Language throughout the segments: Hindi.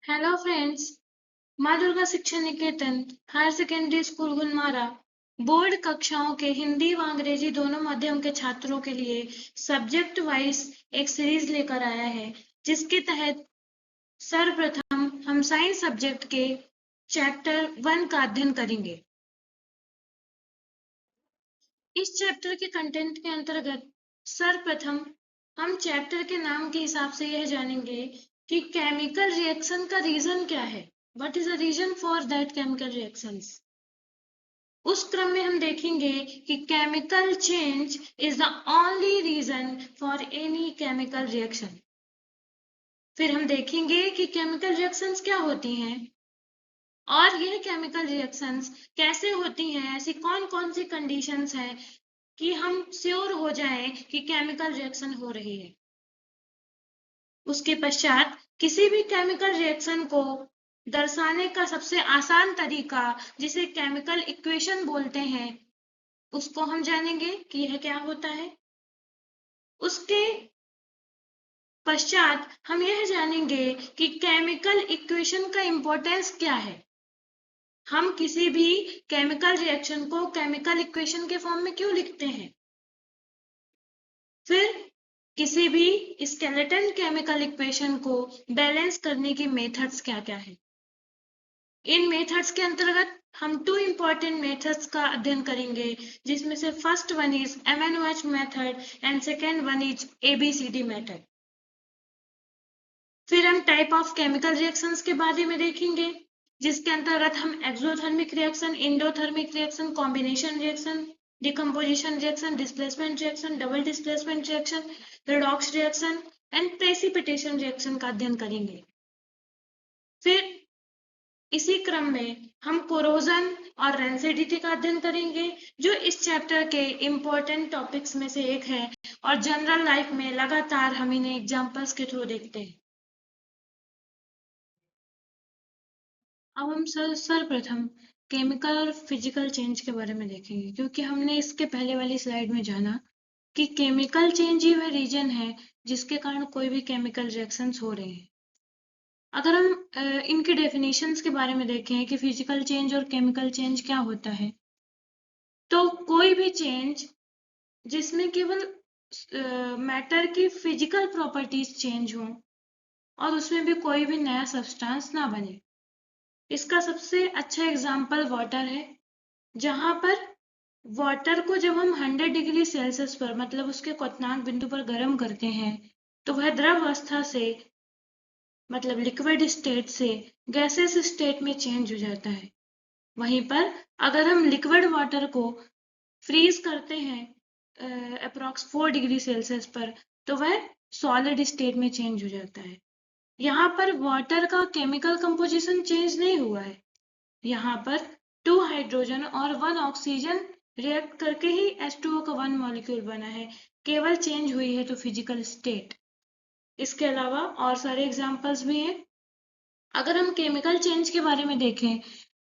Hello friends. माँ दुर्गा शिक्षा निकेतन हायर सेकेंडरी स्कूल गुलमारा बोर्ड कक्षाओं के हिंदी व अंग्रेजी दोनों माध्यम के छात्रों के लिए सब्जेक्ट वाइज एक सीरीज लेकर आया है, जिसके तहत सर्वप्रथम हम साइंस सब्जेक्ट के चैप्टर 1 का अध्ययन करेंगे। इस चैप्टर के कंटेंट के अंतर्गत सर्वप्रथम हम चैप्टर के नाम के हिसाब से यह जानेंगे कि केमिकल रिएक्शन का रीजन क्या है। What is the reason for that chemical reactions. उस क्रम में हम देखेंगे कि chemical change is the only reason for any chemical reaction. फिर हम देखेंगे कि केमिकल रिएक्शंस क्या होती हैं और यह केमिकल रिएक्शंस कैसे होती हैं, ऐसी कौन कौन सी कंडीशंस हैं कि हम श्योर हो जाएं कि केमिकल रिएक्शन हो रही है। उसके पश्चात किसी भी केमिकल रिएक्शन को दर्शाने का सबसे आसान तरीका, जिसे केमिकल इक्वेशन बोलते हैं, उसको हम जानेंगे कि यह क्या होता है। उसके पश्चात हम यह जानेंगे कि केमिकल इक्वेशन का इंपॉर्टेंस क्या है। हम किसी भी केमिकल रिएक्शन को केमिकल इक्वेशन के फॉर्म में क्यों लिखते हैं। फिर किसी भी स्केलेटन केमिकल इक्वेशन को बैलेंस करने की मेथड्स क्या क्या है। इन मेथड्स के अंतर्गत हम 2 इंपॉर्टेंट मेथड्स का अध्ययन करेंगे, जिसमें से first one is MNOH method and second one is ABCD method. फिर हम टाइप ऑफ केमिकल रिएक्शंस के बारे में देखेंगे, जिसके अंतर्गत हम exothermic reaction, endothermic reaction, combination reaction, decomposition reaction, displacement reaction, double displacement reaction, redox reaction and precipitation reaction का अध्ययन करेंगे। फिर इसी क्रम में हम कोरोजन और रेंसिडिटी का अध्ययन करेंगे, जो इस चैप्टर के इम्पोर्टेंट टॉपिक्स में से एक है और जनरल लाइफ में लगातार हम इन्हें एग्जाम्पल्स के थ्रू देखते हैं। अब हम सर्वप्रथम केमिकल और फिजिकल चेंज के बारे में देखेंगे, क्योंकि हमने इसके पहले वाली स्लाइड में जाना कि केमिकल चेंज ही वह रीजन है जिसके कारण कोई भी केमिकल रिएक्शंस हो रहे हैं। अगर हम इनके डेफिनेशंस के बारे में देखें कि फिजिकल चेंज और केमिकल चेंज क्या होता है, तो कोई भी चेंज जिसमें केवल मैटर की फिजिकल प्रॉपर्टीज चेंज हों और उसमें भी कोई भी नया सब्सटेंस ना बने। इसका सबसे अच्छा एग्जाम्पल वाटर है, जहां पर वाटर को जब हम 100 डिग्री सेल्सियस पर, मतलब उसके क्वथनांक बिंदु पर गर्म करते हैं, तो वह द्रव अवस्था से, मतलब लिक्विड स्टेट से गैसेस स्टेट में चेंज हो जाता है। वहीं पर अगर हम लिक्विड वाटर को फ्रीज करते हैं अप्रॉक्स 4 डिग्री सेल्सियस पर, तो वह सॉलिड स्टेट में चेंज हो जाता है। यहाँ पर वाटर का केमिकल कंपोजिशन चेंज नहीं हुआ है, यहाँ पर 2 हाइड्रोजन और 1 ऑक्सीजन रिएक्ट करके ही H2O का 1 मॉलिक्यूल बना है, केवल चेंज हुई है तो फिजिकल स्टेट। इसके अलावा और सारे एग्जाम्पल्स भी हैं। अगर हम केमिकल चेंज के बारे में देखें,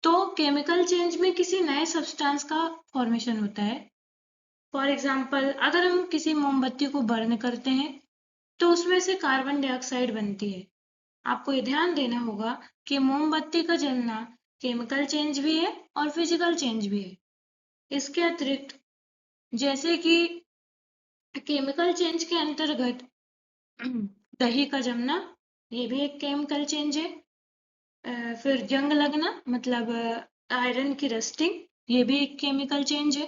तो केमिकल चेंज में किसी नए सब्सटेंस का फॉर्मेशन होता है। फॉर एग्जाम्पल, अगर हम किसी मोमबत्ती को बर्न करते हैं तो उसमें से कार्बन डाइऑक्साइड बनती है। आपको ये ध्यान देना होगा कि मोमबत्ती का जलना केमिकल चेंज भी है और फिजिकल चेंज भी है। इसके अतिरिक्त जैसे कि केमिकल चेंज के अंतर्गत दही का जमना, ये भी एक केमिकल चेंज है। फिर जंग लगना, मतलब आयरन की रस्टिंग, ये भी एक केमिकल चेंज है।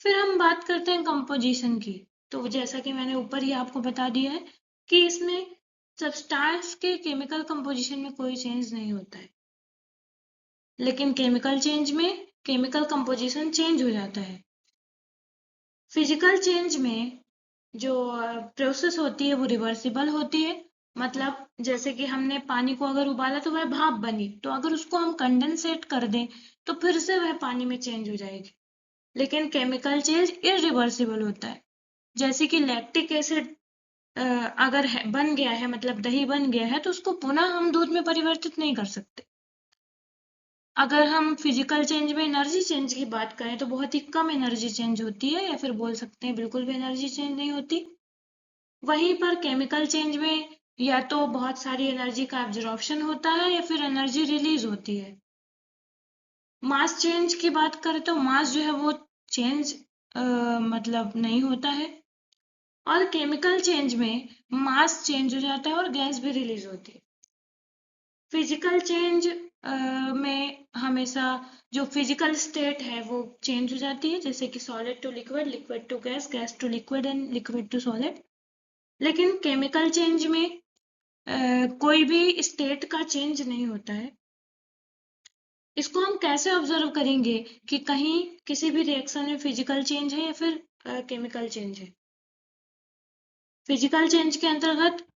फिर हम बात करते हैं कंपोजिशन की, तो जैसा कि मैंने ऊपर ही आपको बता दिया है कि इसमें सब्सटेंस के केमिकल कंपोजिशन में कोई चेंज नहीं होता है, लेकिन केमिकल चेंज में केमिकल कंपोजिशन चेंज हो जाता है। फिजिकल चेंज में जो प्रोसेस होती है वो रिवर्सिबल होती है, मतलब जैसे कि हमने पानी को अगर उबाला तो वह भाप बनी, तो अगर उसको हम कंडेंसेट कर दें तो फिर से वह पानी में चेंज हो जाएगी। लेकिन केमिकल चेंज इरिवर्सिबल होता है, जैसे कि लैक्टिक एसिड अगर बन गया है, मतलब दही बन गया है, तो उसको पुनः हम दूध में परिवर्तित नहीं कर सकते। अगर हम फिजिकल चेंज में एनर्जी चेंज की बात करें तो बहुत ही कम एनर्जी चेंज होती है, या फिर बोल सकते हैं बिल्कुल भी एनर्जी चेंज नहीं होती। वहीं पर केमिकल चेंज में या तो बहुत सारी एनर्जी का एब्जॉर्प्शन होता है या फिर एनर्जी रिलीज होती है। मास चेंज की बात करें तो मास जो है वो चेंज मतलब नहीं होता है, और केमिकल चेंज में मास चेंज हो जाता है और गैस भी रिलीज होती है। फिजिकल चेंज में हमेशा जो फिजिकल स्टेट है वो चेंज हो जाती है, जैसे कि solid to liquid, liquid to gas, gas to liquid and liquid to solid. लेकिन केमिकल चेंज में कोई भी स्टेट का चेंज नहीं होता है। इसको हम कैसे ऑब्जर्व करेंगे कि कहीं किसी भी रिएक्शन में फिजिकल चेंज है या फिर केमिकल चेंज है? फिजिकल चेंज के अंतर्गत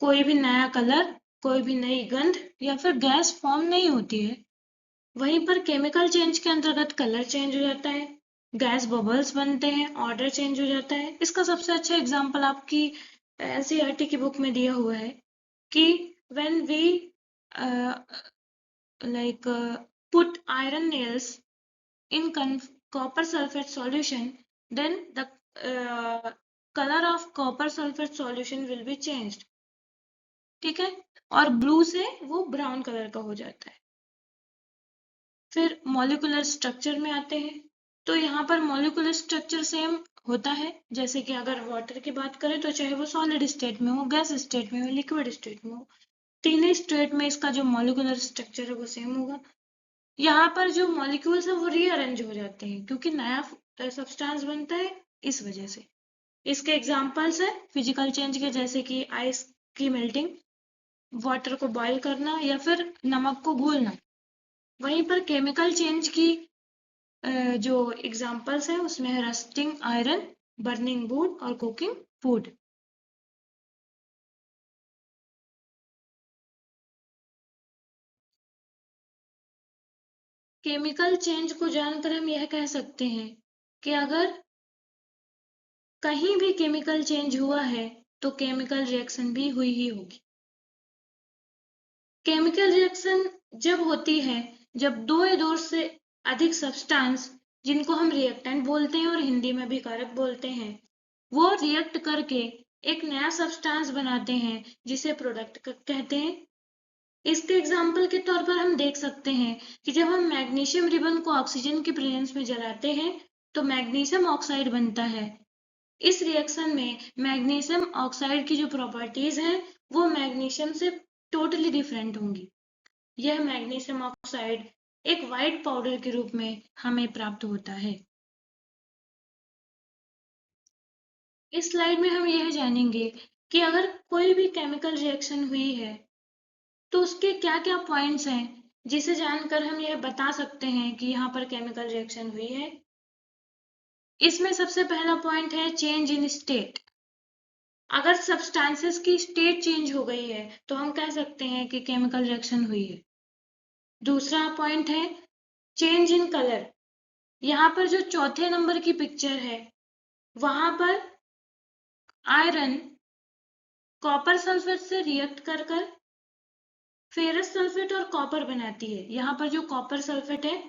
कोई भी नया कलर, कोई भी नई गंध या फिर गैस फॉर्म नहीं होती है। वहीं पर केमिकल चेंज के अंतर्गत कलर चेंज हो जाता है, गैस बबल्स बनते हैं, ऑर्डर चेंज हो जाता है। इसका सबसे अच्छा एग्जांपल आपकी एनसीईआरटी की बुक में दिया हुआ है कि when we like put iron nails in copper sulfate solution, then the color of copper sulfate solution will be changed। ठीक है, और ब्लू से वो ब्राउन कलर का हो जाता है। फिर मॉलिक्यूलर स्ट्रक्चर में आते हैं, तो यहाँ पर मॉलिक्यूलर स्ट्रक्चर सेम होता है। जैसे कि अगर वाटर की बात करें तो चाहे वो सॉलिड स्टेट में हो, गैस स्टेट में हो, लिक्विड स्टेट में हो, तीनों स्टेट में इसका जो मॉलिक्यूलर स्ट्रक्चर है वो सेम होगा। यहाँ पर जो मॉलिक्यूल्स है वो रीअरेंज हो जाते हैं क्योंकि नया सब्सटेंस बनता है, इस वजह से। इसके एग्जांपल्स है फिजिकल चेंज के, जैसे कि आइस की मेल्टिंग, वाटर को बॉईल करना या फिर नमक को घोलना। वहीं पर केमिकल चेंज की जो एग्जांपल्स है उसमें है रस्टिंग आयरन, बर्निंग वुड और कुकिंग फूड। केमिकल चेंज को जानकर हम यह कह सकते हैं कि अगर कहीं भी केमिकल चेंज हुआ है तो केमिकल रिएक्शन भी हुई ही होगी। केमिकल रिएक्शन जब होती है जब दो या दो से अधिक सब्सटेंस, जिनको हम रिएक्टेंट बोलते हैं और हिंदी में भी कारक बोलते हैं, वो रिएक्ट करके एक नया सब्सटेंस बनाते हैं जिसे प्रोडक्ट कहते हैं। इसके एग्जाम्पल के तौर पर हम देख सकते हैं कि जब हम मैग्नीशियम रिबन को ऑक्सीजन के प्रेजेंस में जलाते हैं तो मैग्नीशियम ऑक्साइड बनता है। इस रिएक्शन में मैग्नीशियम ऑक्साइड की जो प्रॉपर्टीज हैं वो मैग्नीशियम से टोटली डिफरेंट होंगी। यह मैग्नीशियम ऑक्साइड एक व्हाइट पाउडर के रूप में हमें प्राप्त होता है। इस स्लाइड में हम यह जानेंगे कि अगर कोई भी केमिकल रिएक्शन हुई है तो उसके क्या क्या पॉइंट्स हैं जिसे जानकर हम यह बता सकते हैं कि यहाँ पर केमिकल रिएक्शन हुई है। इसमें सबसे पहला पॉइंट है चेंज इन स्टेट। अगर सब्सटेंसेस की स्टेट चेंज हो गई है तो हम कह सकते हैं कि केमिकल रिएक्शन हुई है। दूसरा पॉइंट है चेंज इन कलर। यहाँ पर जो चौथे नंबर की पिक्चर है वहां पर आयरन कॉपर सल्फेट से रिएक्ट कर फेरस सल्फेट और कॉपर बनाती है। यहाँ पर जो कॉपर सल्फेट है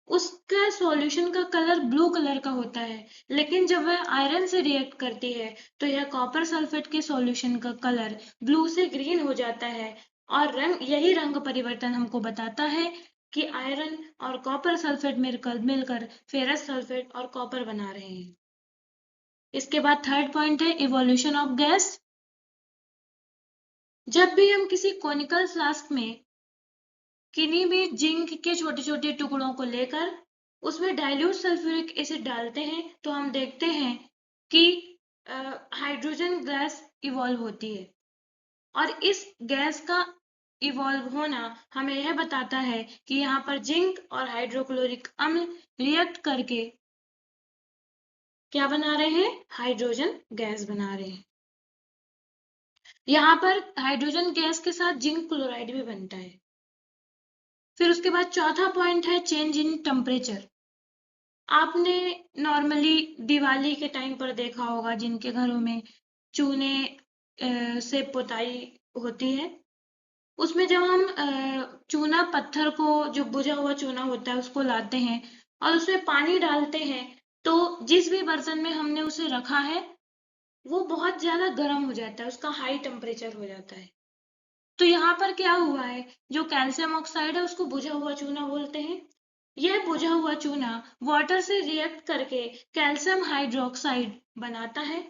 उसका सॉल्यूशन का कलर ब्लू कलर का होता है, लेकिन जब वह आयरन से रिएक्ट करती है तो यह कॉपर सल्फेट के सॉल्यूशन का कलर ब्लू से ग्रीन हो जाता है। और यही रंग परिवर्तन हमको बताता है कि आयरन और कॉपर सल्फेट मिलकर फेरस सल्फेट और कॉपर बना रहे हैं। इसके बाद थर्ड पॉइंट है इवोल्यूशन ऑफ गैस। जब भी हम किसी कोनिकल फ्लास्क में किन्हीं भी जिंक के छोटे छोटे टुकड़ों को लेकर उसमें डाइल्यूट सल्फ्यूरिक एसिड डालते हैं तो हम देखते हैं कि हाइड्रोजन गैस इवॉल्व होती है। और इस गैस का इवॉल्व होना हमें यह बताता है कि यहाँ पर जिंक और हाइड्रोक्लोरिक अम्ल रिएक्ट करके क्या बना रहे हैं, हाइड्रोजन गैस बना रहे हैं। यहाँ पर हाइड्रोजन गैस के साथ जिंक क्लोराइड भी बनता है। फिर उसके बाद चौथा पॉइंट है चेंज इन टेम्परेचर। आपने नॉर्मली दिवाली के टाइम पर देखा होगा जिनके घरों में चूने से पुताई होती है, उसमें जब हम चूना पत्थर को, जो बुझा हुआ चूना होता है, उसको लाते हैं और उसमें पानी डालते हैं तो जिस भी बर्तन में हमने उसे रखा है वो बहुत ज्यादा गर्म हो जाता है, उसका हाई टेम्परेचर हो जाता है। तो यहाँ पर क्या हुआ है, जो कैल्शियम ऑक्साइड है उसको बुझा हुआ चूना बोलते हैं। यह बुझा हुआ चूना वाटर से रिएक्ट करके कैल्शियम हाइड्रोक्साइड बनाता है,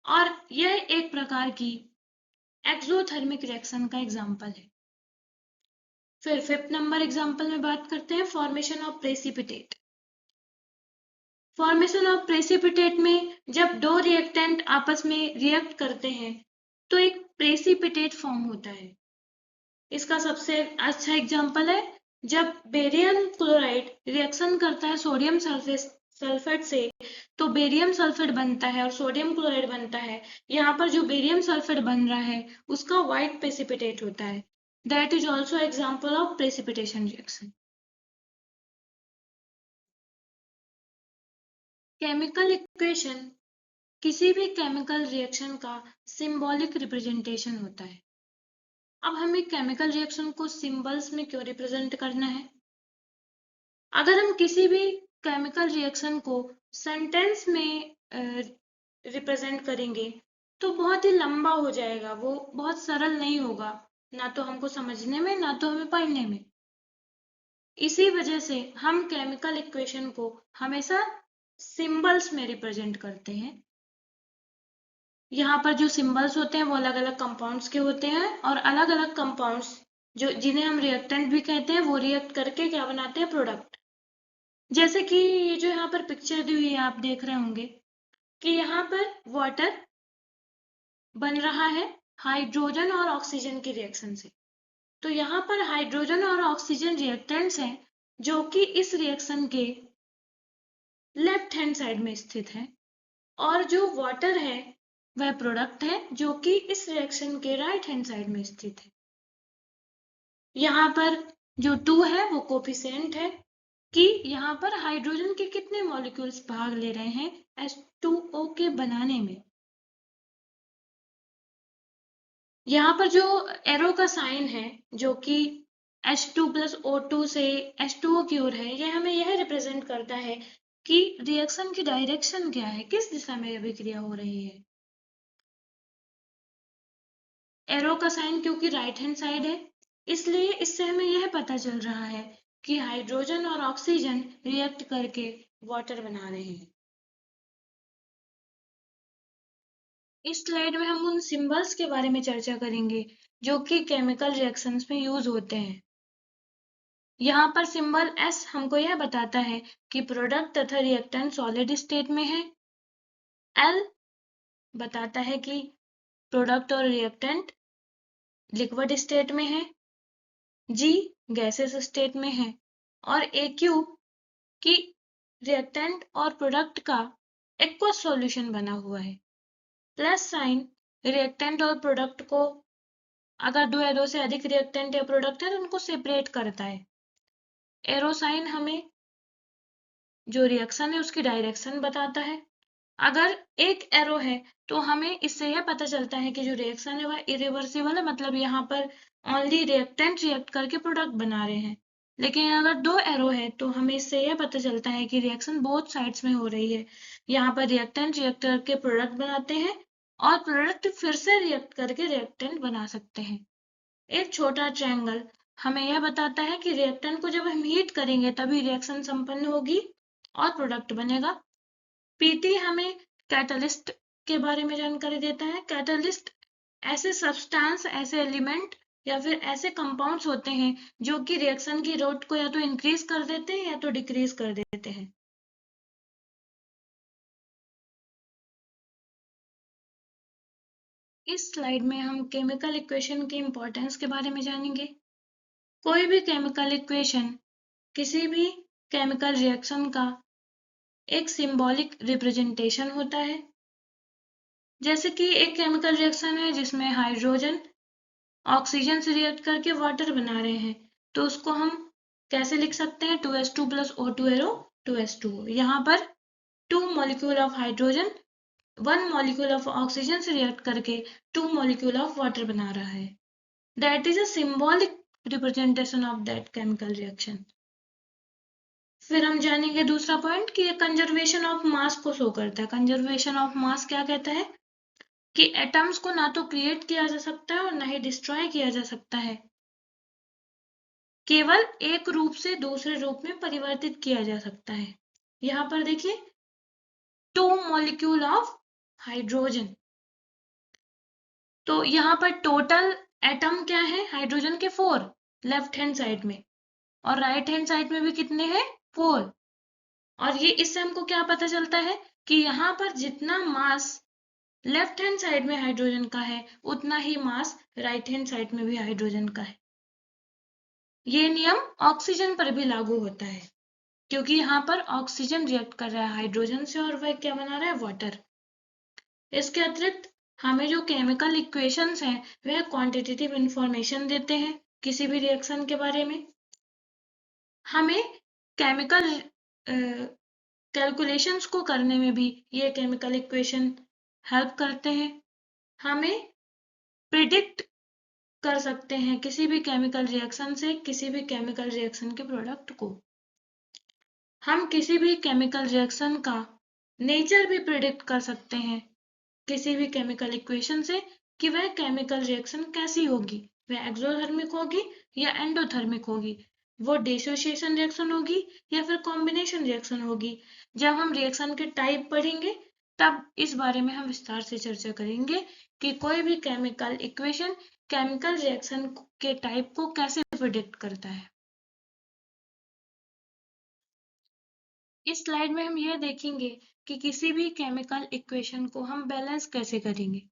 और यह एक प्रकार की एक्सोथर्मिक रिएक्शन का एग्जाम्पल है। फिर फिफ्थ नंबर एग्जाम्पल में बात करते हैं formation of precipitate. Formation of precipitate में जब दो रिएक्टेंट आपस में रिएक्ट करते हैं तो एक प्रेसिपिटेट फॉर्म होता है। इसका सबसे अच्छा एग्जाम्पल है जब बेरियम क्लोराइड रिएक्शन करता है सोडियम सल्फेट से, तो बेरियम सल्फेट बनता है और सोडियम क्लोराइड बनता है। यहाँ पर जो बेरियम सल्फेट बन रहा है उसका व्हाइट प्रेसिपिटेट होता है। That is also example of precipitation reaction. Chemical equation किसी भी केमिकल रिएक्शन का सिंबॉलिक रिप्रेजेंटेशन होता है। अब हमें केमिकल रिएक्शन को सिंबल्स में क्यों रिप्रेजेंट करना है? अगर हम किसी भी केमिकल रिएक्शन को सेंटेंस में रिप्रेजेंट करेंगे तो बहुत ही लंबा हो जाएगा, वो बहुत सरल नहीं होगा, ना तो हमको समझने में ना तो हमें पढ़ने में। इसी वजह से हम केमिकल इक्वेशन को हमेशा सिंबल्स में रिप्रेजेंट करते हैं। यहाँ पर जो सिंबल्स होते हैं वो अलग अलग कंपाउंड्स के होते हैं, और अलग अलग कंपाउंड्स जो जिन्हें हम रिएक्टेंट भी कहते हैं वो रिएक्ट करके क्या बनाते हैं, प्रोडक्ट। जैसे कि ये जो यहाँ पर पिक्चर दी हुई है आप देख रहे होंगे कि यहाँ पर वाटर बन रहा है हाइड्रोजन और ऑक्सीजन के रिएक्शन से। तो यहाँ पर हाइड्रोजन और ऑक्सीजन रिएक्टेंट्स हैं जो कि इस रिएक्शन के लेफ्ट हैंड साइड में स्थित है, और जो वाटर है वह प्रोडक्ट है जो कि इस रिएक्शन के राइट हैंड साइड में स्थित है। यहाँ पर जो 2 है वो कोफिशिएंट है कि यहाँ पर हाइड्रोजन के कितने मॉलिक्यूल्स भाग ले रहे हैं H2O के बनाने में। यहाँ पर जो एरो का साइन है जो कि H2+O2 से H2O की ओर है, यह हमें यह रिप्रेजेंट करता है कि रिएक्शन की डायरेक्शन क्या है, किस दिशा में अभिक्रिया हो रही है। एरो का साइन क्योंकि राइट हैंड साइड है, इसलिए इससे हमें यह पता चल रहा है कि हाइड्रोजन और ऑक्सीजन रिएक्ट करके वाटर बना रहे हैं। इस स्लाइड में हम उन सिंबल्स के बारे में चर्चा करेंगे जो कि केमिकल रिएक्शंस में यूज होते हैं। यहाँ पर सिंबल S हमको यह बताता है कि प्रोडक्ट तथा रिएक्टेंट सॉलिड स्टेट में है। L बताता है कि प्रोडक्ट और रिएक्टेंट लिक्विड स्टेट में है। G गैसेस स्टेट में है, और AQ कि रिएक्टेंट और प्रोडक्ट का एक्वस सॉल्यूशन बना हुआ है। प्लस साइन रिएक्टेंट और प्रोडक्ट को, अगर दो या दो से अधिक रिएक्टेंट या प्रोडक्ट है तो उनको सेपरेट करता है। एरो साइन हमें जो रिएक्शन है उसकी डायरेक्शन बताता है। अगर एक एरो है तो हमें इससे यह पता चलता है कि जो रिएक्शन है वह इरिवर्सिबल है, मतलब यहाँ पर ओनली रिएक्टेंट रिएक्ट करके प्रोडक्ट बना रहे हैं। लेकिन अगर दो एरो है तो हमें इससे यह पता चलता है कि रिएक्शन बोथ साइड्स में हो रही है। यहाँ पर रिएक्टेंट रिएक्ट करके प्रोडक्ट बनाते हैं और प्रोडक्ट फिर से रिएक्ट करके रिएक्टेंट बना सकते हैं। एक छोटा ट्रायंगल हमें यह बताता है कि रिएक्टेंट को जब हम हीट करेंगे तभी रिएक्शन संपन्न होगी और प्रोडक्ट बनेगा। पीटी हमें कैटलिस्ट के बारे में जानकारी देता है। कैटलिस्ट ऐसे सब्सटेंस, ऐसे एलिमेंट या फिर ऐसे कंपाउंड्स होते हैं जो कि रिएक्शन की रेट को या तो इंक्रीज कर देते हैं या तो डिक्रीज कर देते हैं। इस स्लाइड में हम केमिकल इक्वेशन की इंपॉर्टेंस के बारे में जानेंगे। कोई भी केमिकल इक्वेशन किसी भी केमिकल रिएक्शन का एक सिंबॉलिक रिप्रेजेंटेशन होता है। जैसे कि एक केमिकल रिएक्शन है जिसमें हाइड्रोजन ऑक्सीजन से रिएक्ट करके वाटर बना रहे हैं, तो उसको हम कैसे लिख सकते हैं, 2s2 plus O2 arrow 2s2। यहाँ पर 2 molecule of hydrogen 1 molecule of oxygen से रिएक्ट करके 2 मॉलिक्यूल ऑफ वाटर बना रहा है। That is a symbolic representation of that chemical reaction. फिर हम जानेंगे दूसरा पॉइंट कि ये कंजर्वेशन ऑफ मास को शो करता है। कंजर्वेशन ऑफ मास क्या कहता है कि एटम्स को ना तो क्रिएट किया जा सकता है और ना ही डिस्ट्रॉय किया जा सकता है, केवल एक रूप से दूसरे रूप में परिवर्तित किया जा सकता है। यहाँ पर देखिए 2 मॉलिक्यूल ऑफ हाइड्रोजन, तो यहाँ पर टोटल एटम क्या है हाइड्रोजन के 4 लेफ्ट हैंड साइड में, और राइट हैंड साइड में भी कितने हैं 4। और ये इससे हमको क्या पता चलता है कि यहाँ पर जितना मास लेफ्ट हैंड साइड में हाइड्रोजन का है उतना ही मास राइट हैंड साइड में भी हाइड्रोजन का है। ये नियम ऑक्सीजन पर भी लागू होता है, क्योंकि यहाँ पर ऑक्सीजन रिएक्ट कर रहा है हाइड्रोजन से और वह क्या बना रहा है वाटर। इसके अतिरिक्त हमें जो केमिकल इक्वेशंस हैं वह क्वांटिटेटिव इंफॉर्मेशन देते हैं किसी भी रिएक्शन के बारे में। हमें केमिकल कैलकुलेशंस को करने में भी ये केमिकल इक्वेशन हेल्प करते हैं। हमें प्रिडिक्ट कर सकते हैं किसी भी केमिकल रिएक्शन से किसी भी केमिकल रिएक्शन के प्रोडक्ट को। हम किसी भी केमिकल रिएक्शन का नेचर भी प्रिडिक्ट कर सकते हैं किसी भी केमिकल इक्वेशन से कि वह केमिकल रिएक्शन कैसी होगी, वह एक्सोथर्मिक होगी या एंडोथर्मिक होगी, वो डिसोसिएशन रिएक्शन होगी या फिर कॉम्बिनेशन रिएक्शन होगी। जब हम रिएक्शन के टाइप पढ़ेंगे तब इस बारे में हम विस्तार से चर्चा करेंगे कि कोई भी केमिकल इक्वेशन केमिकल रिएक्शन के टाइप को कैसे प्रिडिक्ट करता है। इस स्लाइड में हम यह देखेंगे कि किसी भी केमिकल इक्वेशन को हम बैलेंस कैसे करेंगे।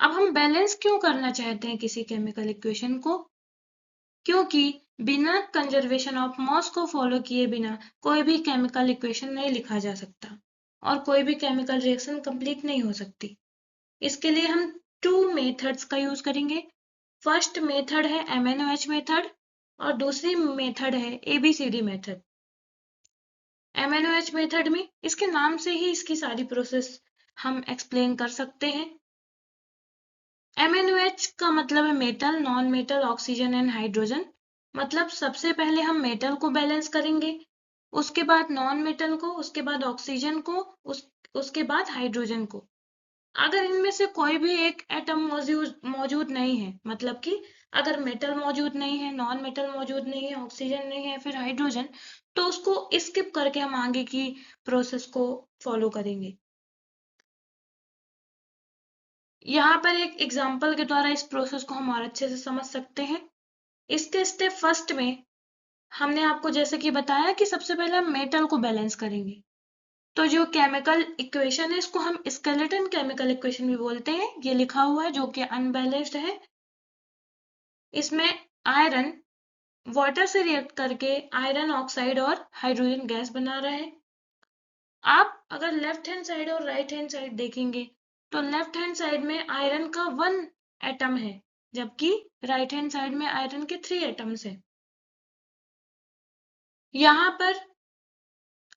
अब हम बैलेंस क्यों करना चाहते हैं किसी केमिकल इक्वेशन को? क्योंकि बिना कंजर्वेशन ऑफ मास को फॉलो किए बिना कोई भी केमिकल इक्वेशन नहीं लिखा जा सकता और कोई भी केमिकल रिएक्शन कंप्लीट नहीं हो सकती। इसके लिए हम 2 मेथड्स का यूज करेंगे। फर्स्ट मेथड है MNOH मेथड और दूसरी मेथड है ABCD मेथड। MNOH मेथड में इसके नाम से ही इसकी सारी प्रोसेस हम एक्सप्लेन कर सकते हैं। MNOH का मतलब है metal, non metal, oxygen and hydrogen. मतलब सबसे पहले हम मेटल को बैलेंस करेंगे, उसके बाद नॉन मेटल को, उसके बाद ऑक्सीजन को, उसके बाद हाइड्रोजन को। अगर इनमें से कोई भी एक एटम मौजूद नहीं है, मतलब कि अगर मेटल मौजूद नहीं है, नॉन मेटल मौजूद नहीं है, ऑक्सीजन नहीं है, फिर हाइड्रोजन, तो उसको स्किप करके हम आगे की प्रोसेस को फॉलो करेंगे। यहाँ पर एक एग्जाम्पल के द्वारा इस प्रोसेस को हम और अच्छे से समझ सकते हैं। इसके स्टेप फर्स्ट में हमने आपको जैसे कि बताया कि सबसे पहले हम मेटल को बैलेंस करेंगे। तो जो केमिकल इक्वेशन है इसको हम स्केलेटन केमिकल इक्वेशन भी बोलते हैं। ये लिखा हुआ है जो कि अनबैलेंस्ड है। इसमें आयरन वाटर से रिएक्ट करके आयरन ऑक्साइड और हाइड्रोजन गैस बना रहा है। आप अगर लेफ्ट हैंड साइड और राइट हैंड साइड देखेंगे तो लेफ्ट हैंड साइड में आयरन का 1 एटम है, जबकि राइट हैंड साइड में आयरन के 3 एटम्स है। यहाँ पर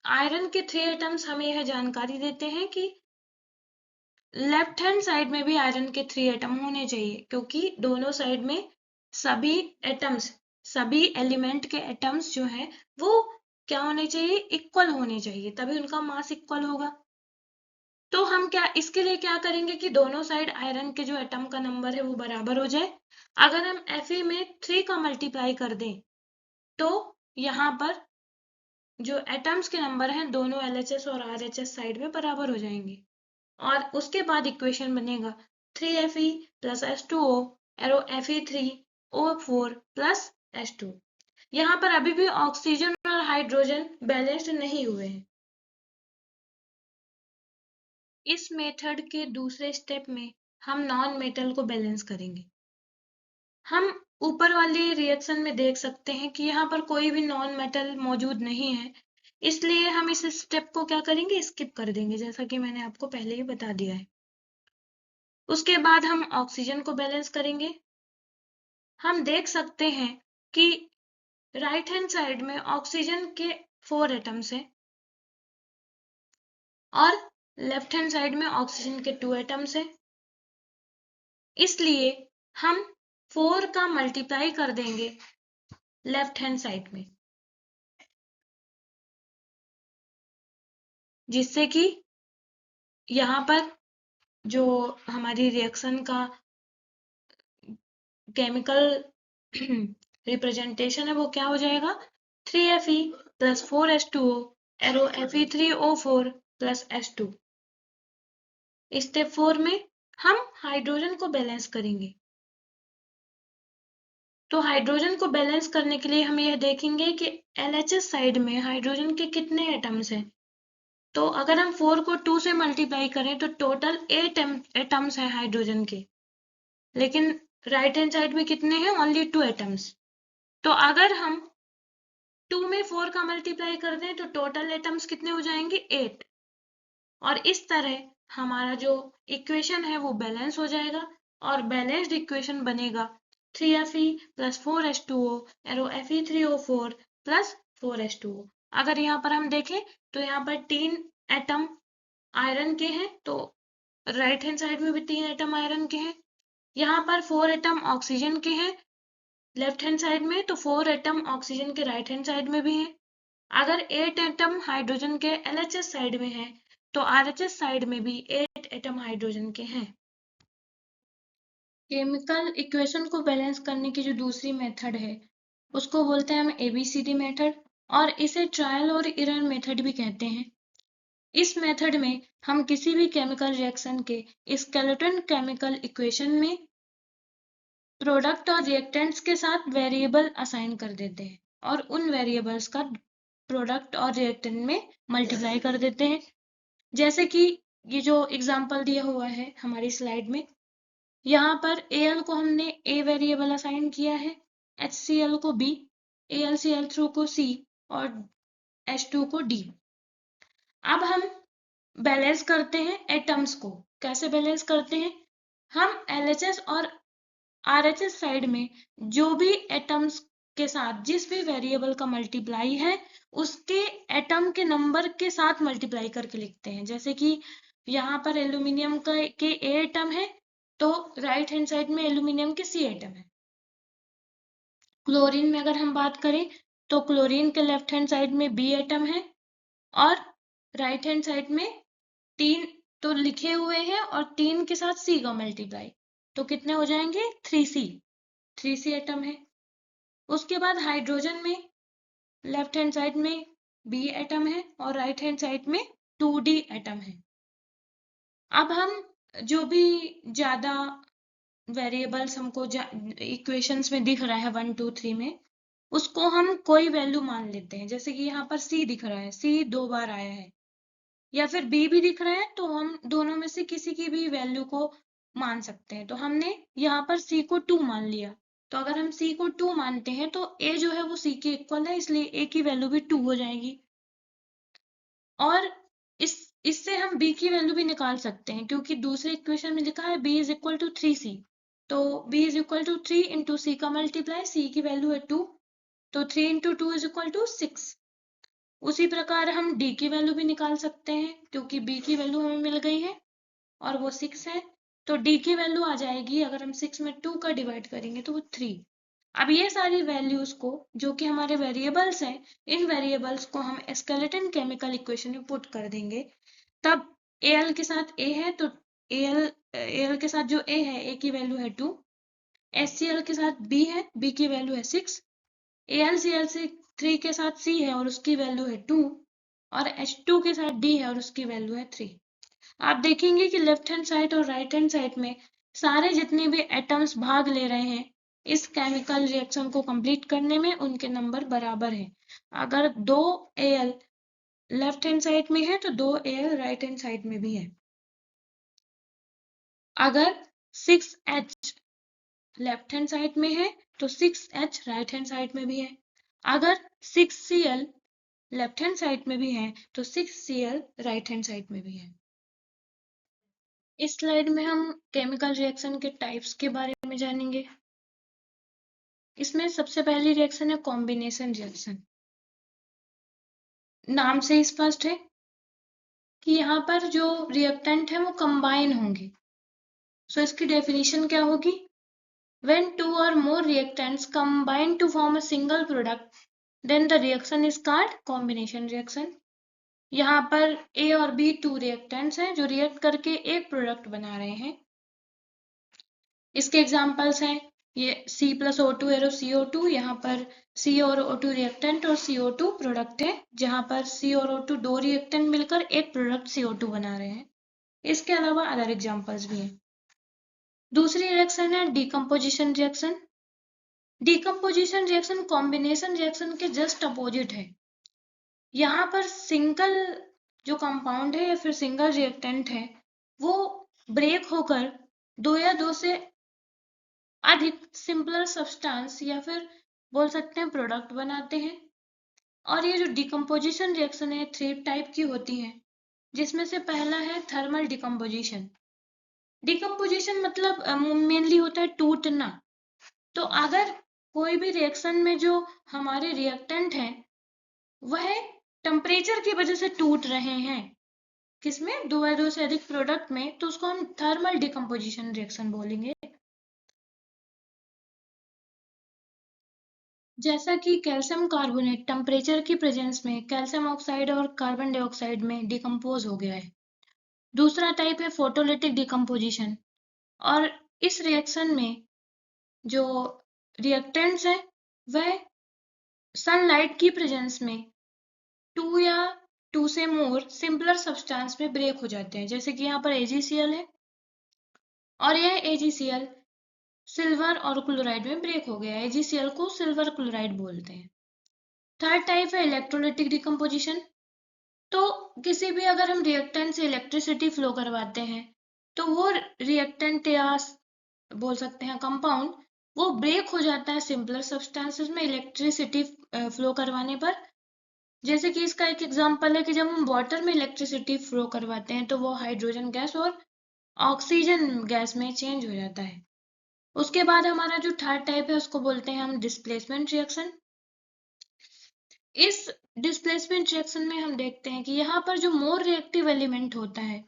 आयरन के 3 एटम्स हमें यह जानकारी देते हैं कि लेफ्ट हैंड साइड में भी आयरन के 3 एटम होने चाहिए, क्योंकि दोनों साइड में सभी एटम्स, सभी एलिमेंट के एटम्स जो हैं वो क्या होने चाहिए, इक्वल होने चाहिए, तभी उनका मास इक्वल होगा। तो हम क्या इसके लिए क्या करेंगे कि दोनों साइड आयरन के जो एटम का नंबर है वो बराबर हो जाए। अगर हम Fe में 3 का मल्टीप्लाई कर दें तो यहाँ पर जो एटम्स के नंबर हैं दोनों LHS और RHS साइड में बराबर हो जाएंगे और उसके बाद इक्वेशन बनेगा 3Fe plus H2O arrow Fe3O4 plus H2। यहाँ पर अभी भी ऑक्सीजन और हाइड्रोजन बैलेंस्ड नहीं हुए हैं। इस मेथड के दूसरे स्टेप में हम नॉन मेटल को बैलेंस करेंगे। हम ऊपर वाली रिएक्शन में देख सकते हैं कि यहाँ पर कोई भी नॉन मेटल मौजूद नहीं है, इसलिए हम इस स्टेप को क्या करेंगे, स्किप कर देंगे, जैसा कि मैंने आपको पहले ही बता दिया है। उसके बाद हम ऑक्सीजन को बैलेंस करेंगे। हम देख सकते हैं कि राइट हैंड साइड में ऑक्सीजन के 4 एटम्स हैं और लेफ्ट हैंड साइड में ऑक्सीजन के 2 एटम्स हैं। इसलिए हम 4 का मल्टीप्लाई कर देंगे लेफ्ट हैंड साइड में, जिससे कि यहाँ पर जो हमारी रिएक्शन का केमिकल रिप्रेजेंटेशन है वो क्या हो जाएगा, 3Fe + 4H2O arrow Fe3O4 + H2। Step 4 में हम हाइड्रोजन को बैलेंस करेंगे। तो हाइड्रोजन को बैलेंस करने के लिए हम यह देखेंगे कि LHS साइड में हाइड्रोजन के कितने एटम्स हैं। तो अगर हम 4 को 2 से मल्टीप्लाई करें तो टोटल 8 एटम्स हैं हाइड्रोजन के, लेकिन राइट हैंड साइड में कितने हैं, ओनली 2 एटम्स। तो अगर हम 2 में 4 का मल्टीप्लाई कर दें तो टोटल एटम्स कितने हो जाएंगे, 8। और इस तरह हमारा जो इक्वेशन है वो बैलेंस हो जाएगा और बैलेंस्ड इक्वेशन बनेगा 3Fe + 4H2O arrow Fe3O4 + 4H2O। अगर यहाँ पर हम देखें तो यहाँ पर 3 एटम आयरन के हैं, तो राइट हैंड साइड में भी 3 एटम आयरन के हैं। यहाँ पर 4 एटम ऑक्सीजन के हैं लेफ्ट हैंड साइड में, तो 4 एटम ऑक्सीजन के राइट हैंड साइड में भी हैं। अगर 8 एटम हाइड्रोजन के LHS साइड में है तो RHS साइड में भी 8 एटम हाइड्रोजन के हैं। केमिकल इक्वेशन को बैलेंस करने की जो दूसरी मेथड है उसको बोलते हैं हम ABCD मेथड, और इसे ट्रायल और एरर मेथड भी कहते हैं। इस मेथड में हम किसी भी केमिकल रिएक्शन के स्केलेटन केमिकल इक्वेशन में प्रोडक्ट और रिएक्टेंट्स के साथ वेरिएबल असाइन कर देते हैं और उन वेरिएबल्स का प्रोडक्ट और रिएक्टेंट में मल्टीप्लाई कर देते हैं। जैसे कि ये जो एग्जांपल दिया हुआ है हमारी स्लाइड में, यहाँ पर Al को हमने A वेरिएबल असाइन किया है, HCl को B, AlCl3 को C और H2 को D। अब हम बैलेंस करते हैं एटम्स को। कैसे बैलेंस करते हैं, हम LHS और RHS साइड में जो भी एटम्स के साथ जिस भी वेरिएबल का मल्टीप्लाई है उसके एटम के नंबर के साथ मल्टीप्लाई करके लिखते हैं। जैसे कि यहाँ पर एल्यूमिनियम के A एटम है तो राइट हैंड साइड में एल्यूमिनियम के C एटम है। क्लोरीन में अगर हम बात करें तो क्लोरीन के लेफ्ट हैंड साइड में B एटम है और राइट हैंड साइड में 3 तो लिखे हुए हैं और 3 के साथ C का मल्टीप्लाई, तो कितने हो जाएंगे, 3C एटम है। उसके बाद हाइड्रोजन में लेफ्ट हैंड साइड में B एटम है और राइट हैंड साइड में 2D एटम है। अब हम जो भी ज्यादा वेरिएबल्स हमको इक्वेशंस में दिख रहा है 1 2 3 में, उसको हम कोई वैल्यू मान लेते हैं। जैसे कि यहाँ पर C दिख रहा है, C 2 बार आया है, या फिर B भी दिख रहा है, तो हम दोनों में से किसी की भी वैल्यू को मान सकते हैं। तो हमने यहाँ पर C को 2 मान लिया, तो अगर हम C को 2 मानते हैं तो A जो है वो C के इक्वल है, इसलिए A की वैल्यू भी 2 हो जाएगी। और इससे हम B की वैल्यू भी निकाल सकते हैं, क्योंकि दूसरे इक्वेशन में लिखा है B is equal to 3C, तो B is equal to 3 into C का मल्टीप्लाई, C की वैल्यू है 2, तो 3 इंटू 2 इज इक्वल टू 6। उसी प्रकार हम D की वैल्यू भी निकाल सकते हैं, क्योंकि B की वैल्यू हमें मिल गई है और वो 6 है, तो D की वैल्यू आ जाएगी, अगर हम 6 में 2 का डिवाइड करेंगे तो वो 3। अब ये सारी वैल्यूज को जो कि हमारे वेरिएबल्स हैं, इन वेरिएबल्स को हम स्केलेटन केमिकल इक्वेशन में पुट कर देंगे। तब Al के साथ A है तो Al के साथ जो A है, A की वैल्यू है 2, HCl के साथ B है, B की वैल्यू है 6, AlCl3 के साथ C है और उसकी वैल्यू है 2, और H2 के साथ D है और उसकी वैल्यू है 3। आप देखेंगे कि लेफ्ट हैंड साइड और राइट हैंड साइड में सारे जितने भी एटम्स भाग ले रहे हैं इस केमिकल रिएक्शन को कंप्लीट करने में, उनके नंबर बराबर हैं। अगर 2 Al लेफ्ट हैंड साइड में है तो 2 Al राइट हैंड साइड में भी है। अगर 6H लेफ्ट हैंड साइड में है तो 6H राइट हैंड साइड में भी है। अगर 6Cl लेफ्ट हैंड साइड में भी है तो 6Cl राइट हैंड साइड में भी है। इस स्लाइड में हम केमिकल रिएक्शन के टाइप्स के बारे में जानेंगे। इसमें सबसे पहली रिएक्शन है कॉम्बिनेशन रिएक्शन। नाम से ही स्पष्ट है कि यहाँ पर जो रिएक्टेंट है वो कंबाइन होंगे। सो इसकी डेफिनेशन क्या होगी, when 2 or more reactants combine to form a single product then the reaction is called combination reaction। यहाँ पर A और B 2 रिएक्टेंट्स हैं जो रिएक्ट करके एक प्रोडक्ट बना रहे हैं। इसके एग्जाम्पल्स हैं ये C+O2 ArOCO2, यहाँ पर C और O2 रिएक्टेंट और CO2 प्रोडक्ट है, जहाँ पर C और O2 दो रिएक्टेंट मिलकर एक प्रोडक्ट CO2 बना रहे हैं। इसके अलावा अदर एग्जाम्पल्स भी हैं। दूसरी रिएक्शन है decomposition reaction. Decomposition reaction combination reaction के जस्ट अपोजिट है। यहाँ पर सिंगल जो कंपाउंड है या फिर सिंगल रिएक्टेंट है वो ब्रेक होकर दो या दो से अधिक सिंपलर सब्सटेंस या फिर बोल सकते हैं प्रोडक्ट बनाते हैं। और ये जो डिकम्पोजिशन रिएक्शन है 3 टाइप की होती हैं, जिसमें से पहला है थर्मल डिकम्पोजिशन। डिकम्पोजिशन मतलब मेनली होता है टूटना। तो अगर कोई भी रिएक्शन में जो हमारे रिएक्टेंट हैं वह टेम्परेचर की वजह से टूट रहे हैं, किसमें, दो या दो से अधिक प्रोडक्ट में, तो उसको हम थर्मल डिकम्पोजिशन रिएक्शन बोलेंगे। जैसा कि कैल्शियम कार्बोनेट टेम्परेचर की प्रेजेंस में कैल्शियम ऑक्साइड और कार्बन डाइऑक्साइड में डिकम्पोज हो गया है। दूसरा टाइप है फोटोलिटिक डिकम्पोजिशन, और इस रिएक्शन में जो रिएक्टेंट्स हैं वह सनलाइट की प्रेजेंस में टू या टू से मोर सिंपलर सब्सटेंस में ब्रेक हो जाते हैं, जैसे कि यहाँ पर AgCl है और यह AgCl सिल्वर और क्लोराइड में ब्रेक हो गया है। AgCl को सिल्वर क्लोराइड बोलते हैं। थर्ड टाइप है इलेक्ट्रोलिटिक डिकम्पोजिशन। तो किसी भी अगर हम रिएक्टेंट से इलेक्ट्रिसिटी फ्लो करवाते हैं तो वो रिएक्टेंट या बोल सकते हैं कंपाउंड वो ब्रेक हो जाता है सिंपलर सब्सटेंसेस में इलेक्ट्रिसिटी फ्लो करवाने पर। जैसे कि इसका एक एग्जांपल है कि जब हम वाटर में इलेक्ट्रिसिटी फ्लो करवाते हैं तो वो हाइड्रोजन गैस और ऑक्सीजन गैस में चेंज हो जाता है। उसके बाद हमारा जो थर्ड टाइप है उसको बोलते हैं हम डिस्प्लेसमेंट रिएक्शन। इस डिस्प्लेसमेंट रिएक्शन में हम देखते हैं कि यहाँ पर जो मोर रिएक्टिव एलिमेंट होता है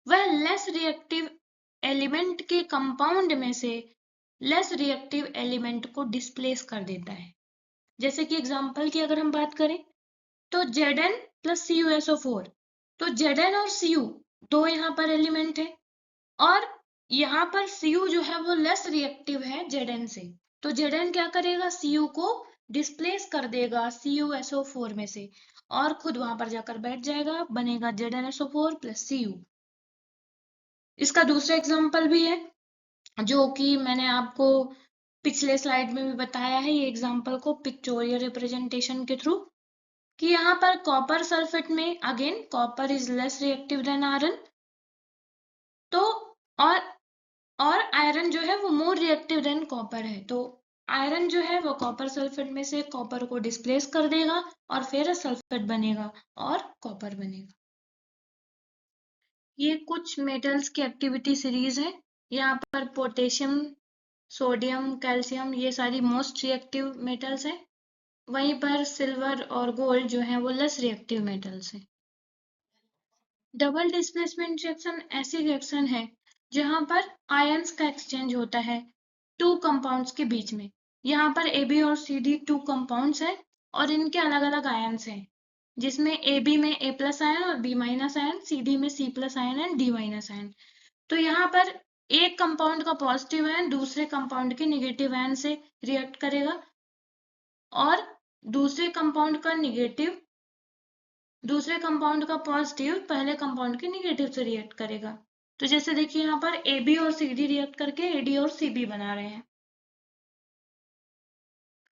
वह लेस रिएक्टिव एलिमेंट के कंपाउंड में से लेस रिएक्टिव एलिमेंट को डिस्प्लेस कर देता है। जैसे कि एग्जांपल की अगर हम बात करें तो Zn प्लस CuSO4, तो Zn और Cu दो यहाँ पर एलिमेंट है और यहाँ पर Cu जो है वो लेस रिएक्टिव है Zn से, तो Zn क्या करेगा, Cu को डिस्प्लेस कर देगा CuSO4 में से और खुद वहां पर जाकर बैठ जाएगा, बनेगा ZnSO4 प्लस Cu। इसका दूसरा एग्जाम्पल भी है जो कि मैंने आपको पिछले स्लाइड में भी बताया है, ये एग्जाम्पल को पिक्टोरियल रिप्रेजेंटेशन के थ्रू, कि यहाँ पर कॉपर सल्फेट में again copper is less reactive than iron, तो और आयरन जो है वो मोर रिएक्टिव देन कॉपर है, तो आयरन जो है वो कॉपर सल्फेट में से कॉपर को डिस्प्लेस कर देगा और फेरस सल्फेट बनेगा और कॉपर बनेगा। ये कुछ मेटल्स की एक्टिविटी सीरीज है। यहाँ पर पोटेशियम, सोडियम, कैल्शियम ये सारी मोस्ट रिएक्टिव मेटल्स हैं। वहीं पर सिल्वर और गोल्ड जो है वो लेस रिएक्टिव मेटल्स हैं। डबल डिस्प्लेसमेंट रिएक्शन ऐसी रिएक्शन है जहां पर आयंस का एक्सचेंज होता है टू कंपाउंड्स के बीच में। यहाँ पर AB और CD टू कंपाउंड्स हैं और इनके अलग अलग आयंस हैं, जिसमें AB में A+ आयन और B- आयन, CD में C+ ion and D- ion. तो यहाँ पर एक कंपाउंड का पॉजिटिव आयन दूसरे कंपाउंड के नेगेटिव आयन से रिएक्ट करेगा और दूसरे कंपाउंड का पॉजिटिव पहले कंपाउंड के नेगेटिव से रिएक्ट करेगा। तो जैसे देखिए यहाँ पर AB और CD रिएक्ट करके AD और CB बना रहे हैं।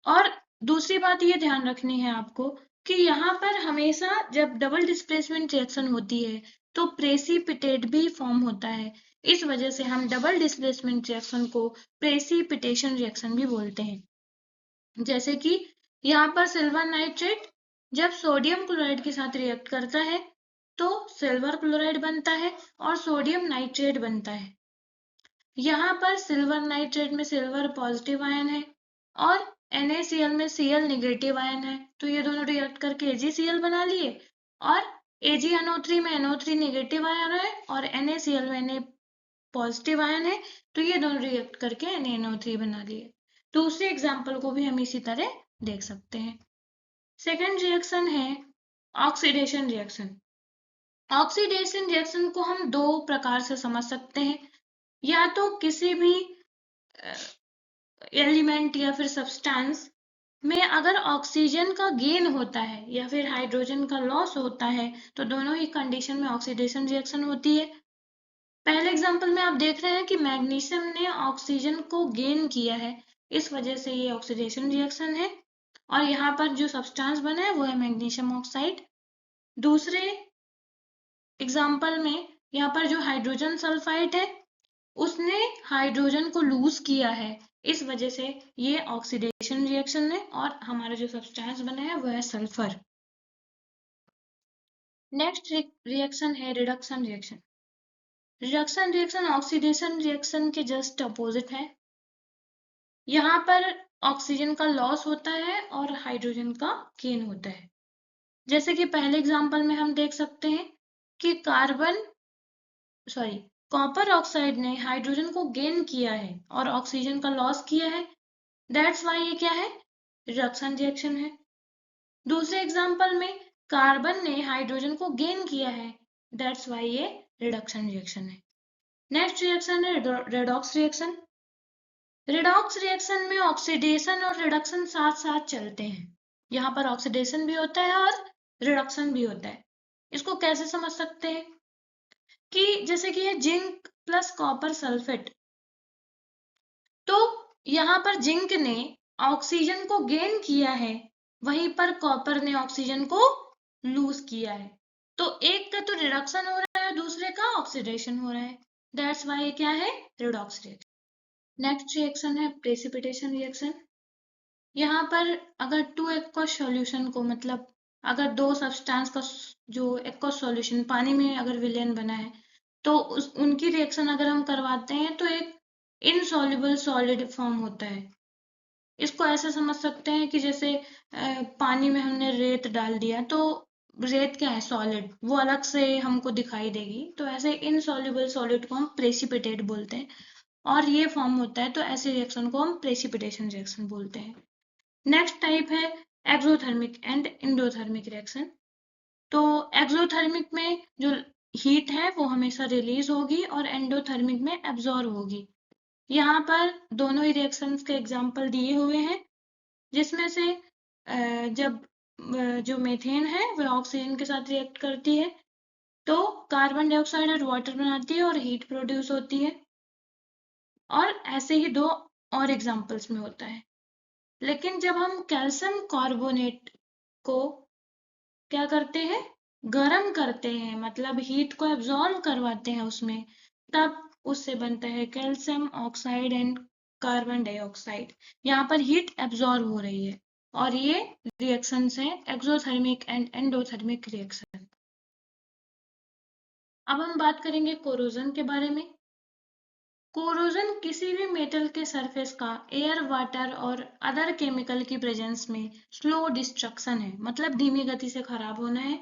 और दूसरी बात ये ध्यान रखनी है आपको कि यहाँ पर हमेशा जब डबल डिस्प्लेसमेंट रिएक्शन होती है तो प्रेसिपिटेट भी फॉर्म होता है। इस वजह से हम डबल डिस्प्लेसमेंट रिएक्शन को प्रेसिपिटेशन रिएक्शन भी बोलते हैं। जैसे कि यहाँ पर सिल्वर नाइट्रेट जब सोडियम क्लोराइड के साथ रिएक्ट करता है तो सिल्वर क्लोराइड बनता है और सोडियम नाइट्रेट बनता है। यहाँ पर सिल्वर नाइट्रेट में सिल्वर पॉजिटिव आयन है और NaCl में Cl नेगेटिव आयन है, तो ये दोनों रिएक्ट करके AgCl बना लिए और AgNO3 में NO3 नेगेटिव आयन है और NaCl में Na पॉजिटिव आयन है, तो ये दोनों रिएक्ट करके NaNO3 बना लिए। दूसरे एग्जाम्पल को भी हम इसी तरह देख सकते हैं। सेकेंड रिएक्शन है ऑक्सीडेशन रिएक्शन। ऑक्सीडेशन रिएक्शन को हम दो प्रकार से समझ सकते हैं, या तो किसी भी एलिमेंट या फिर सब्सटेंस में अगर ऑक्सीजन का गेन होता है या फिर हाइड्रोजन का लॉस होता है तो दोनों ही कंडीशन में ऑक्सीडेशन रिएक्शन होती है। पहले एग्जांपल में आप देख रहे हैं कि मैग्नीशियम ने ऑक्सीजन को गेन किया है, इस वजह से ये ऑक्सीडेशन रिएक्शन है, और यहाँ पर जो सब्सटेंस बना है वो है मैग्नीशियम ऑक्साइड। दूसरे एग्जांपल में यहाँ पर जो हाइड्रोजन सल्फाइड है उसने हाइड्रोजन को लूज किया है, इस वजह से ये ऑक्सीडेशन रिएक्शन है, और हमारा जो सब्सटेंस बना है वो है सल्फर। नेक्स्ट रिएक्शन है reduction reaction. Reduction reaction oxidation reaction के जस्ट अपोजिट है। यहाँ पर ऑक्सीजन का लॉस होता है और हाइड्रोजन का गेन होता है। जैसे कि पहले एग्जांपल में हम देख सकते हैं कि कॉपर ऑक्साइड ने हाइड्रोजन को गेन किया है और ऑक्सीजन का लॉस किया है, दैट्स वाई ये क्या है, रिडक्शन रिएक्शन है। दूसरे एग्जांपल में कार्बन ने हाइड्रोजन को गेन किया है, दैट्स वाई ये रिडक्शन रिएक्शन है। नेक्स्ट रिएक्शन है रेडॉक्स रिएक्शन। रेडॉक्स रिएक्शन में ऑक्सीडेशन और रिडक्शन साथ साथ चलते हैं। यहाँ पर ऑक्सीडेशन भी होता है और रिडक्शन भी होता है। इसको कैसे समझ सकते हैं कि जैसे कि ये जिंक प्लस कॉपर सल्फेट, तो यहाँ पर जिंक ने ऑक्सीजन को गेन किया है, वहीं पर कॉपर ने ऑक्सीजन को लूज किया है, तो एक का तो रिडक्शन हो रहा है, दूसरे का ऑक्सीडेशन हो रहा है, दैट्स वाई क्या है, रिडॉक्स रिएक्शन। नेक्स्ट रिएक्शन है प्रेसिपिटेशन रिएक्शन। यहाँ पर अगर टू एक्वस सॉल्यूशन को, मतलब अगर दो सब्सटेंस का जो एक्वस सॉल्यूशन पानी में अगर विलयन बना है तो उनकी रिएक्शन अगर हम करवाते हैं तो एक इनसॉल्युबल सॉलिड फॉर्म होता है। इसको ऐसे समझ सकते हैं कि जैसे पानी में हमने रेत डाल दिया तो रेत क्या है, सॉलिड, वो अलग से हमको दिखाई देगी, तो ऐसे इनसॉल्युबल सॉलिड को हम प्रेसिपिटेट बोलते हैं, और ये फॉर्म होता है, तो ऐसे रिएक्शन को हम प्रेसिपिटेशन रिएक्शन बोलते हैं। नेक्स्ट टाइप है एक्सोथर्मिक एंड एंडोथर्मिक रिएक्शन। तो एक्सोथर्मिक में जो हीट है वो हमेशा रिलीज होगी और एंडोथर्मिक में एब्जॉर्ब होगी। यहाँ पर दोनों ही रिएक्शंस के एग्जाम्पल दिए हुए हैं, जिसमें से जब जो मीथेन है वह ऑक्सीजन के साथ रिएक्ट करती है तो कार्बन डाइऑक्साइड और वाटर बनाती है और हीट प्रोड्यूस होती है, और ऐसे ही दो और एग्जाम्पल्स में होता है। लेकिन जब हम कैल्शियम कार्बोनेट को क्या करते हैं, गर्म करते हैं, मतलब हीट को एब्जॉर्ब करवाते हैं उसमें, तब उससे बनता है calcium oxide and carbon dioxide. यहाँ पर हीट एब्जॉर्ब हो रही है, और ये रिएक्शंस हैं एक्सोथर्मिक एंड एंडोथर्मिक रिएक्शन। अब हम बात करेंगे कोरोजन के बारे में। कोरोजन किसी भी मेटल के सरफेस का एयर, वाटर और अदर केमिकल की प्रेजेंस में स्लो डिस्ट्रक्शन है, मतलब धीमी गति से खराब होना है।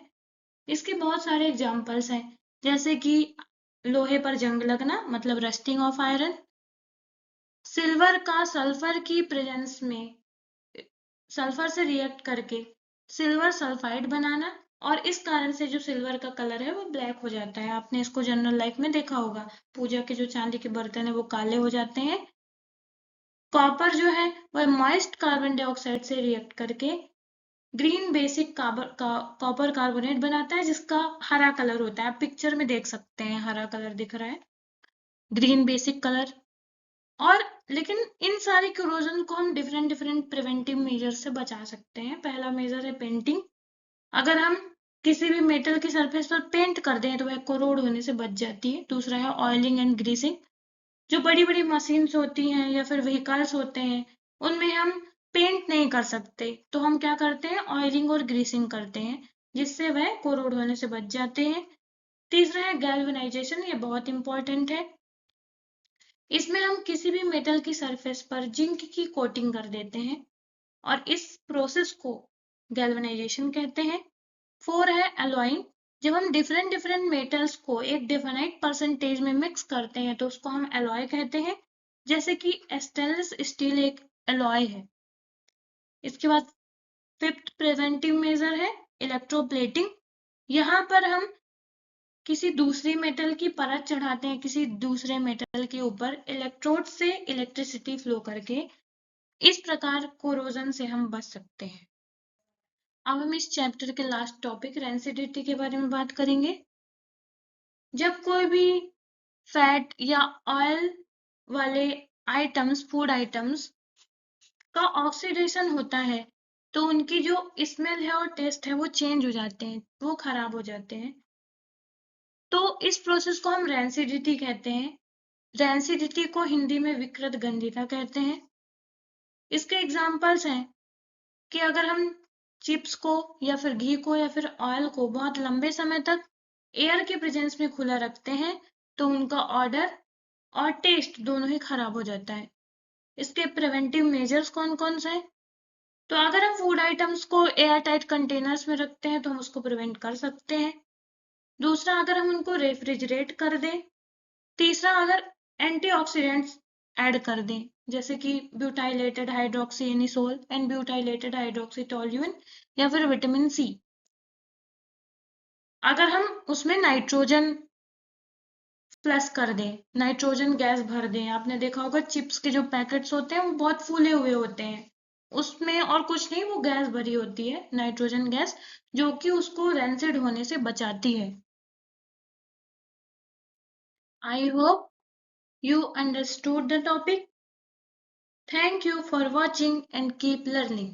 इसके बहुत सारे एग्जाम्पल्स हैं, जैसे कि लोहे पर जंग लगना, मतलब रस्टिंग ऑफ आयरन, सिल्वर का सल्फर की प्रेजेंस में सल्फर से रिएक्ट करके सिल्वर सल्फाइड बनाना, और इस कारण से जो सिल्वर का कलर है वो ब्लैक हो जाता है। आपने इसको जनरल लाइफ में देखा होगा, पूजा के जो चांदी के बर्तन है वो काले हो जाते हैं। कॉपर जो है वह मॉइस्ट कार्बन डाइऑक्साइड से रिएक्ट करके ग्रीन बेसिक कॉपर कार्बोनेट बनाता है, जिसका हरा कलर होता है, आप पिक्चर में देख सकते हैं हरा कलर दिख रहा है, ग्रीन बेसिक कलर। और लेकिन इन सारे कोरोजन को हम डिफरेंट डिफरेंट प्रिवेंटिव मेजर से बचा सकते हैं। पहला मेजर है पेंटिंग। अगर हम किसी भी मेटल की सरफेस पर पेंट कर दें तो वह कोरोड होने से बच जाती है। दूसरा है ऑयलिंग एंड ग्रीसिंग। जो बड़ी बड़ी मशीन्स होती हैं या फिर व्हीकल्स होते हैं उनमें हम पेंट नहीं कर सकते, तो हम क्या करते हैं, ऑयलिंग और ग्रीसिंग करते हैं, जिससे वह कोरोड होने से बच जाते हैं। तीसरा है गैल्वेनाइजेशन, ये बहुत इंपॉर्टेंट है। इसमें हम किसी भी मेटल की सरफेस पर जिंक की कोटिंग कर देते हैं, और इस प्रोसेस को गैल्वेनाइजेशन कहते हैं। 4 है एलॉइंग। जब हम डिफरेंट डिफरेंट मेटल्स को एक डिफाइनाइट परसेंटेज में मिक्स करते हैं तो उसको हम एलॉय कहते हैं, जैसे कि स्टेनलेस स्टील एक एलॉय है। इसके बाद 5th प्रिवेंटिव मेजर है इलेक्ट्रोप्लेटिंग। यहाँ पर हम किसी दूसरी मेटल की परत चढ़ाते हैं किसी दूसरे मेटल के ऊपर इलेक्ट्रोड से इलेक्ट्रिसिटी फ्लो करके, इस प्रकार कोरोजन से हम बच सकते हैं। अब हम इस चैप्टर के लास्ट टॉपिक रेंसिडिटी के बारे में बात करेंगे। जब कोई भी फैट या ऑयल वाले आइटम्स, फूड आइटम्स का ऑक्सीडेशन होता है तो उनकी जो स्मेल है और टेस्ट है वो चेंज हो जाते हैं, वो खराब हो जाते हैं। तो इस प्रोसेस को हम रेंसिडिटी कहते हैं। रेंसिडिटी को हिंदी में विकृत गंधिता कहते हैं। इसके एग्जाम्पल्स हैं कि अगर हम चिप्स को या फिर घी को या फिर ऑयल को बहुत लंबे समय तक एयर के प्रेजेंस में खुला रखते हैं तो उनका ऑर्डर और टेस्ट दोनों ही खराब हो जाता है। इसके प्रिवेंटिव मेजर्स कौन कौन से हैं? तो अगर हम फूड आइटम्स को एयर टाइट कंटेनर्स में रखते हैं तो हम उसको प्रिवेंट कर सकते हैं। दूसरा, अगर हम उनको रेफ्रिजरेट कर दें। तीसरा, अगर एंटीऑक्सीडेंट्स ऐड कर दें जैसे कि butylated hydroxy anisole and butylated hydroxy toluene या फिर विटामिन सी। अगर हम उसमें नाइट्रोजन प्लस कर दें, नाइट्रोजन गैस भर दें। आपने देखा होगा चिप्स के जो पैकेट्स होते हैं वो बहुत फूले हुए होते हैं, उसमें और कुछ नहीं, वो गैस भरी होती है, नाइट्रोजन गैस, जो कि उसको रेंसिड होने से बचाती है। I hope you understood the topic. Thank you for watching and keep learning.